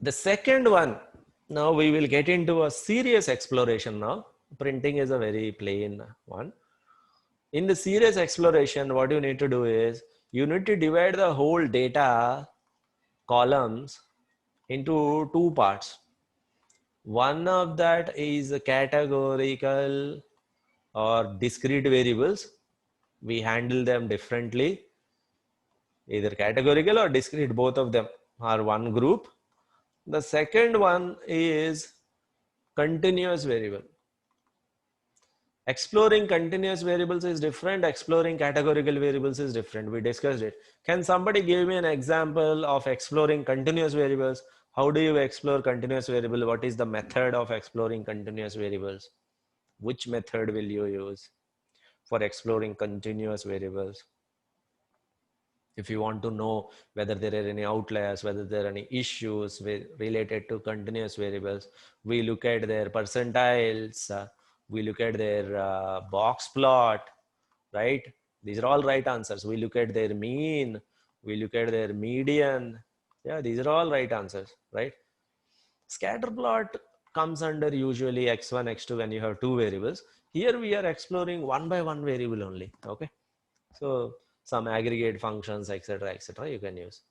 The second one, now we will get into a serious exploration now. Printing is a very plain one. In the serious exploration, what you need to do is you need to divide the whole data columns into two parts. One of that is categorical or discrete variables. We handle them differently, either categorical or discrete, both of them are one group. The second one is continuous variable. Exploring continuous variables is different. Exploring categorical variables is different. We discussed it. Can somebody give me an example of exploring continuous variables? How do you explore continuous variable? What is the method of exploring continuous variables? Which method will you use for exploring continuous variables? If you want to know whether there are any outliers, whether there are any issues related to continuous variables, we look at their percentiles, we look at their box plot, right? These are all right answers. We look at their mean, we look at their median. Yeah, these are all right answers, right? Scatter plot comes under usually x1, x2 when you have two variables. Here we are exploring one by one variable only, okay? So some aggregate functions, etc., you can use.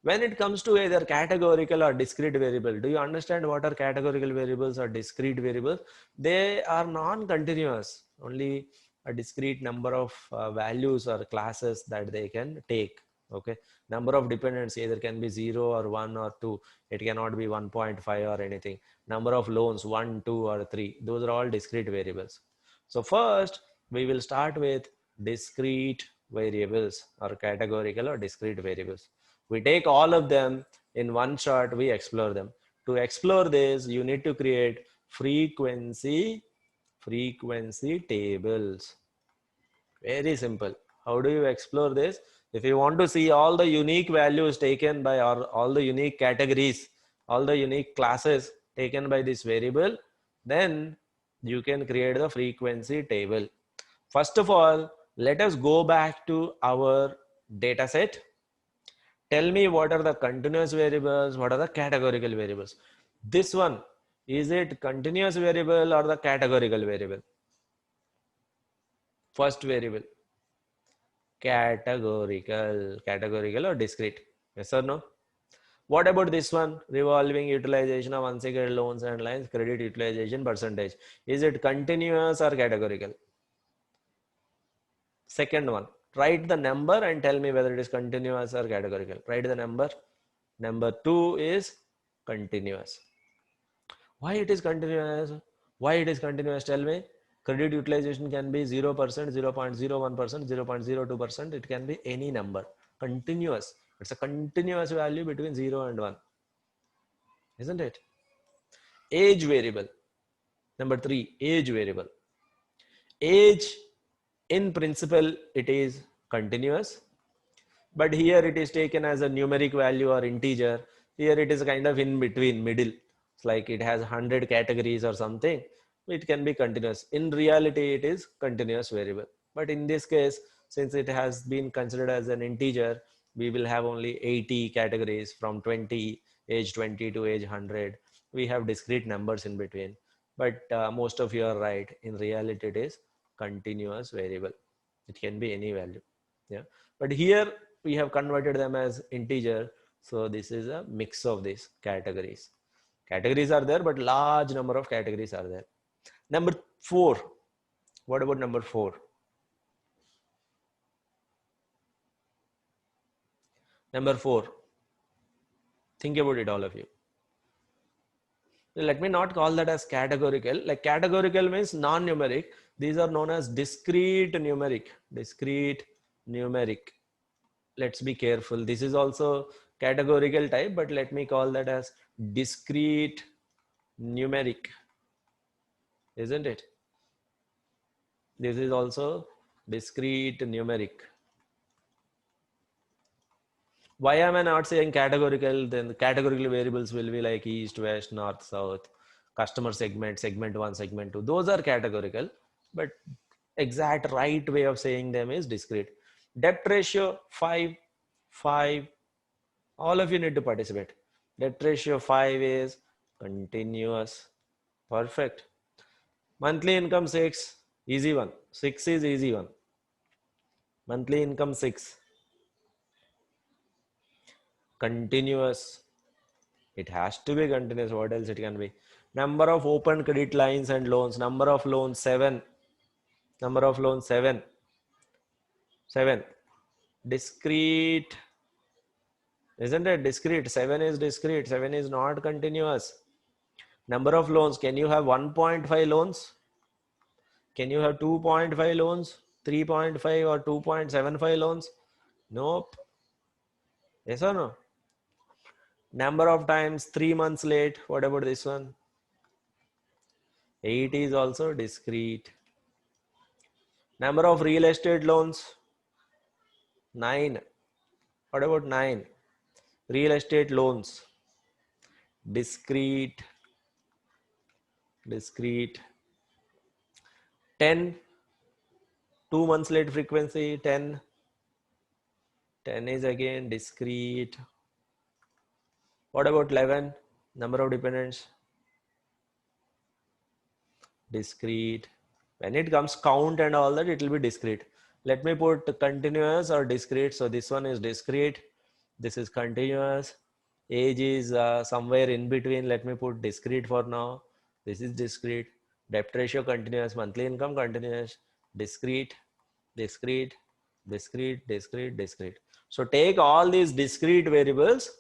When it comes to either categorical or discrete variable, do you understand what are categorical variables or discrete variables? They are non-continuous, only a discrete number of values or classes that they can take. Okay, number of dependency either can be 0 or 1 or 2. It cannot be 1.5 or anything. Number of loans 1, 2 or 3. Those are all discrete variables. So first we will start with discrete variables or categorical or discrete variables. We take all of them in one shot, we explore them. To explore this, you need to create frequency tables. Very simple. How do you explore this? If you want to see all the unique values taken by all the unique categories, all the unique classes taken by this variable, then you can create the frequency table. First of all, let us go back to our data set. Tell me what are the continuous variables, what are the categorical variables. This one, is it continuous variable or the categorical variable? First variable, categorical or discrete? Yes or no? What about this one? Revolving utilization of unsecured loans and lines, credit utilization percentage. Is it continuous or categorical? Second one, write the number and tell me whether it is continuous or categorical. Write the number. Number 2 is continuous. Why it is continuous? Why it is continuous? Tell me. Credit utilization can be 0%, 0.01%, 0.02%. It can be any number. Continuous. It's a continuous value between 0 and 1. Isn't it? Age variable. Number 3, age variable. Age, in principle, it is continuous. But here it is taken as a numeric value or integer. Here it is kind of in between, middle. It's like it has 100 categories or something. It can be continuous. In reality, it is continuous variable. But in this case, since it has been considered as an integer, we will have only 80 categories from age 20 to age 100. We have discrete numbers in between. But most of you are right. In reality, it is continuous variable. It can be any value. Yeah. But here we have converted them as integer. So this is a mix of these categories. Categories are there, but large number of categories are there. Number 4. What about number 4? Number 4. Think about it, all of you. Let me not call that as categorical. Like categorical means non-numeric. These are known as discrete numeric. Discrete numeric. Let's be careful. This is also categorical type, but let me call that as discrete numeric. Isn't it? This is also discrete numeric. Why am I not saying categorical? Then the categorical variables will be like east, west, north, south, customer segment, segment 1, segment 2. Those are categorical, but exact right way of saying them is discrete. Debt ratio 5. All of you need to participate. Debt ratio 5 is continuous. Perfect. Monthly income 6, easy one. 6 is easy one. Monthly income 6. Continuous. It has to be continuous. What else it can be? Number of open credit lines and loans. Number of loans 7. Number of loans 7. 7. Discrete. Isn't it discrete? 7 is discrete. 7 is not continuous. Number of loans. Can you have 1.5 loans? Can you have 2.5 loans? 3.5 or 2.75 loans? Nope. Yes or no? Number of times 3 months late. What about this one? 8 is also discrete. Number of real estate loans? 9. What about 9? Real estate loans. Discrete. Discrete. 10. 2 months late frequency. 10. 10 is again discrete. What about 11? Number of dependents? Discrete. When it comes count and all that, it will be discrete. Let me put continuous or discrete. So this one is discrete. This is continuous. Age is somewhere in between. Let me put discrete for now. This is discrete. Debt ratio continuous. Monthly income continuous. Discrete. Discrete. Discrete. Discrete. Discrete. So take all these discrete variables,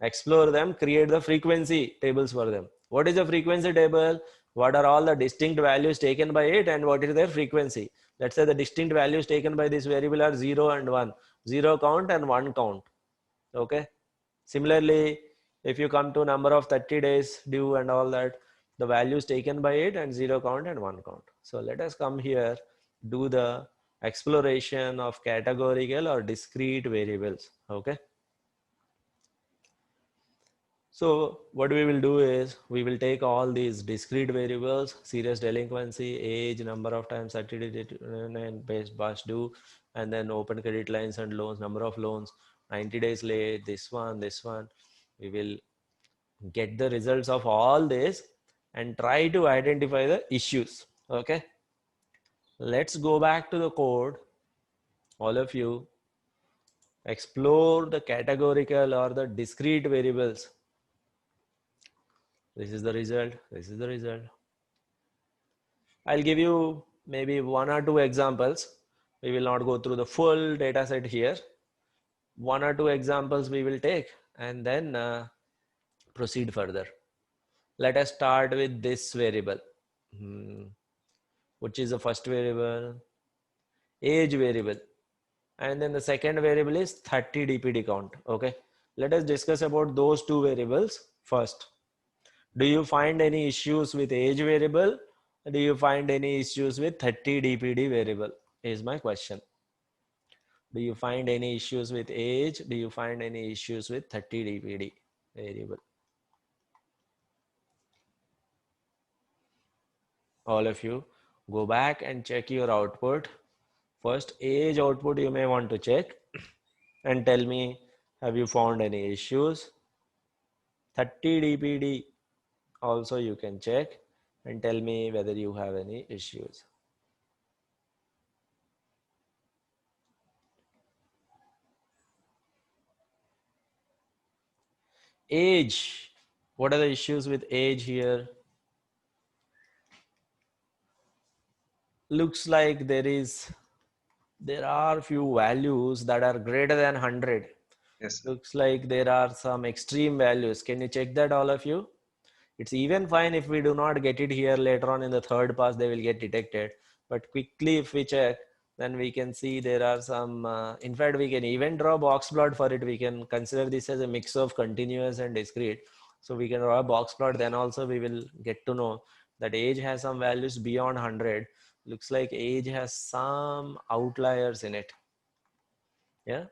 explore them, create the frequency tables for them. What is a frequency table? What are all the distinct values taken by it and what is their frequency? Let's say the distinct values taken by this variable are 0 and 1. 0 count and 1 count. Okay. Similarly, if you come to number of 30 days due and all that, the values taken by it and 0 count and 1 count. So let us come here, do the exploration of categorical or discrete variables. Okay. So what we will do is we will take all these discrete variables, serious delinquency, age, number of times 30 days and based past due, and then open credit lines and loans, number of loans, 90 days late, this one. We will get the results of all this and try to identify the issues. Okay. Let's go back to the code. All of you explore the categorical or the discrete variables. This is the result. This is the result. I'll give you maybe 1 or 2 examples. We will not go through the full data set here. 1 or 2 examples we will take and then proceed further. Let us start with this variable, which is the first variable, age variable. And then the second variable is 30 DPD count. Okay. Let us discuss about those 2 variables first. Do you find any issues with age variable? Do you find any issues with 30 DPD variable? Is my question. Do you find any issues with age? Do you find any issues with 30 DPD variable? All of you go back and check your output. First, age output you may want to check and tell me, have you found any issues? 30 DPD also you can check and tell me whether you have any issues. Age. What are the issues with age here? Looks like there are few values that are greater than 100. Yes. Looks like there are some extreme values. Can you check that, all of you? It's even fine if we do not get it here later on in the third pass, they will get detected. But quickly if we check, then we can see there are some, in fact, we can even draw box plot for it. We can consider this as a mix of continuous and discrete. So we can draw a box plot, then also we will get to know that age has some values beyond 100. Looks like age has some outliers in it. Yeah.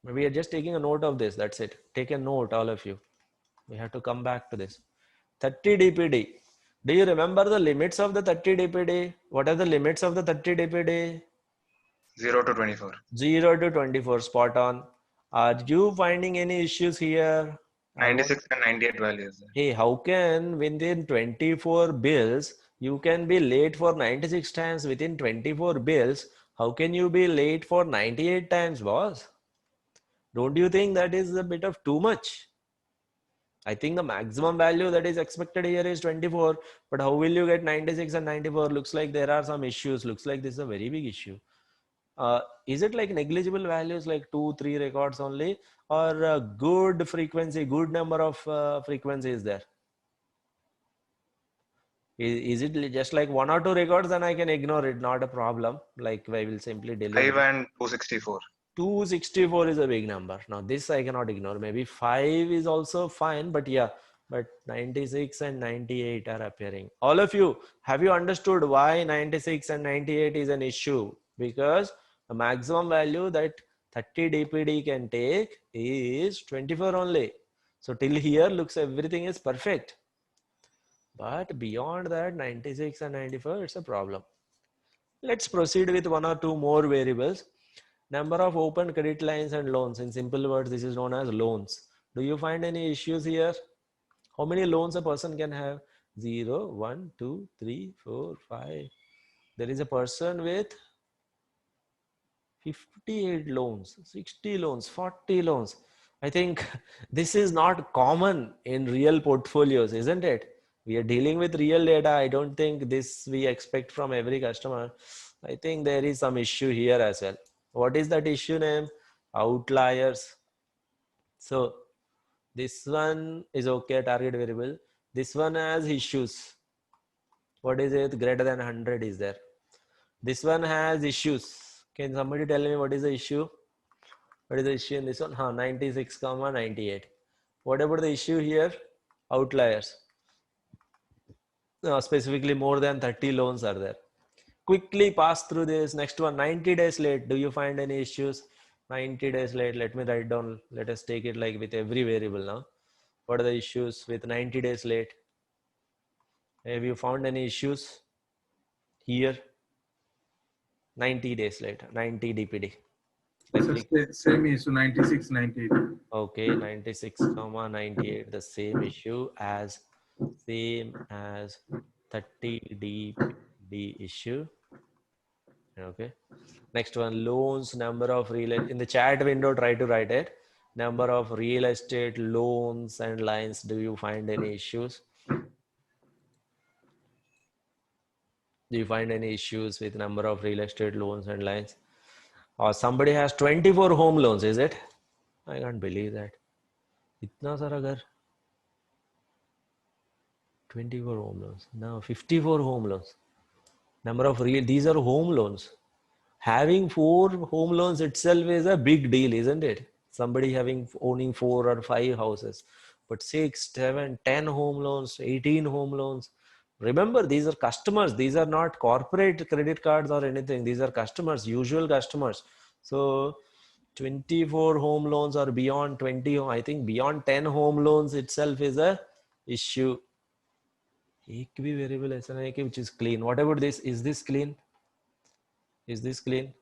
We are just taking a note of this. That's it. Take a note, all of you. We have to come back to this. 30 DPD. Do you remember the limits of the 30 DPD? What are the limits of the 30 DPD? 0 to 24. 0 to 24, spot on. Are you finding any issues here? 96 and 98 values. Hey, how can within 24 bills you can be late for 96 times within 24 bills? How can you be late for 98 times, boss? Don't you think that is a bit of too much? I think the maximum value that is expected here is 24, but how will you get 96 and 94? Looks like there are some issues. Looks like this is a very big issue. Is it like negligible values like 2 3 records only, or a good frequency, good number of frequencies there? Is it just like 1 or 2 records, then I can ignore it, not a problem. Like I will simply delete 5 it. and 264. 264 is a big number. Now this I cannot ignore. Maybe 5 is also fine, but yeah, but 96 and 98 are appearing. All of you, have you understood why 96 and 98 is an issue? Because the maximum value that 30 dpd can take is 24 only. So till here looks everything is perfect. But beyond that, 96 and 94, it's a problem. Let's proceed with 1 or 2 more variables. Number of open credit lines and loans. In simple words, this is known as loans. Do you find any issues here? How many loans a person can have? 0, 1, 2, 3, 4, 5. There is a person with 58 loans, 60 loans, 40 loans. I think this is not common in real portfolios, isn't it? We are dealing with real data. I don't think this we expect from every customer. I think there is some issue here as well. What is that issue name? Outliers. So this one is okay, target variable. This one has issues. What is it? Greater than 100 is there. This one has issues. Can somebody tell me what is the issue? What is the issue in this one? 96, 98. What about the issue here? Outliers. Specifically more than 30 loans are there. Quickly pass through this. Next one, 90 days late. Do you find any issues? 90 days late. Let me write down. Let us take it like with every variable now. What are the issues with 90 days late? Have you found any issues here? 90 days late, 90 dpd. Same issue, 96, 98. Okay, 96, 98. The same issue as 30 dpd issue. Okay. Next one, loans, number of real in the chat window, try to write it. Number of real estate loans and lines. Do you find any issues? Do you find any issues with number of real estate loans and lines? Or somebody has 24 home loans, is it? I can't believe that. Itna sara ghar. 24 home loans. Now 54 home loans. Number of real, these are home loans. Having 4 home loans itself is a big deal, isn't it? Somebody owning 4 or 5 houses, but 6, 7, 10 home loans, 18 home loans. Remember, these are customers. These are not corporate credit cards or anything. These are customers, usual customers. So 24 home loans or beyond 20, I think beyond 10 home loans itself is a issue. एक भी variable ऐसा नहीं कि which is clean. What about this? Is this clean? Is this clean?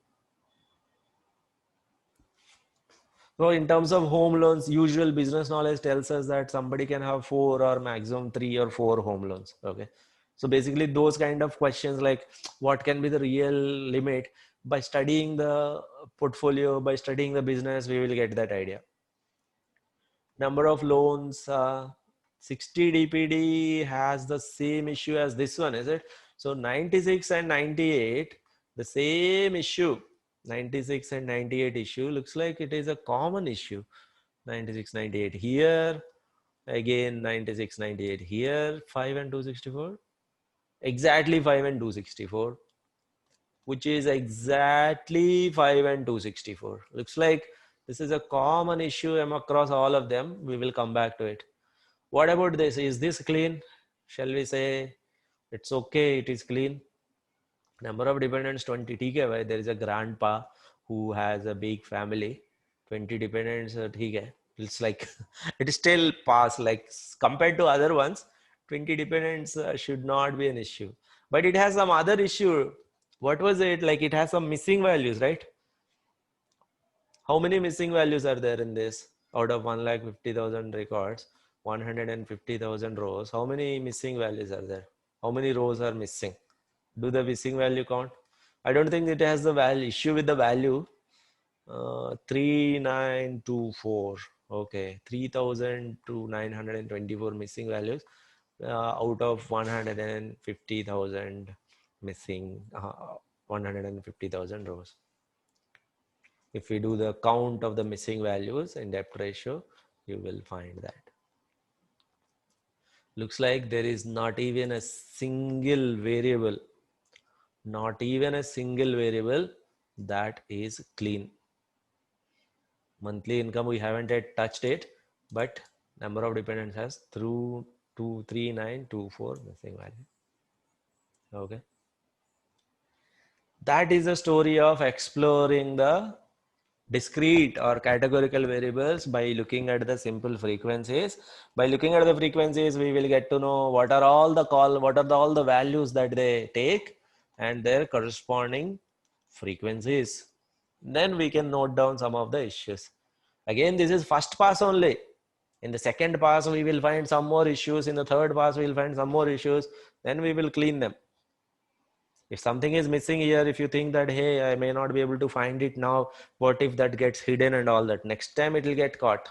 So in terms of home loans, usual business knowledge tells us that somebody can have 4 or maximum 3 or 4 home loans. Okay. So basically those kind of questions like what can be the real limit, by studying the portfolio, by studying the business, we will get that idea. Number of loans, 60 dpd has the same issue as this one, is it? So 96 and 98, the same issue. 96 and 98 issue looks like it is a common issue. 96, 98 here, again 96, 98 here, 5 and 264, exactly 5 and 264, which is exactly 5 and 264. Looks like this is a common issue across all of them. We will come back to it. What about this? Is this clean? Shall we say it's okay, it is clean? Number of dependents 20. TK, there is a grandpa who has a big family. 20 dependents, TK. It's like it is still pass. Like compared to other ones, 20 dependents should not be an issue. But it has some other issue. What was it? Like it has some missing values, right? How many missing values are there in this? out of 1,50,000 records, 150,000 rows, how many missing values are there? How many rows are missing? Do the missing value count? I don't think it has the value issue with the value. 3924. Okay, 3,924 missing values out of 150,000 missing 150,000 rows. If we do the count of the missing values in depth ratio, you will find that. Looks like there is not even a single variable, that is clean. Monthly income, we haven't yet touched it, but number of dependents has through 23924 missing value. Okay. That is the story of exploring the discrete or categorical variables by looking at the simple frequencies. By looking at the frequencies, we will get to know what are all the values that they take and their corresponding frequencies. Then we can note down some of the issues. Again, this is first pass only. In the second pass, we will find some more issues. In the third pass, we will find some more issues. Then we will clean them. If something is missing here, if you think that, hey, I may not be able to find it now, what if that gets hidden and all that? Next time it will get caught.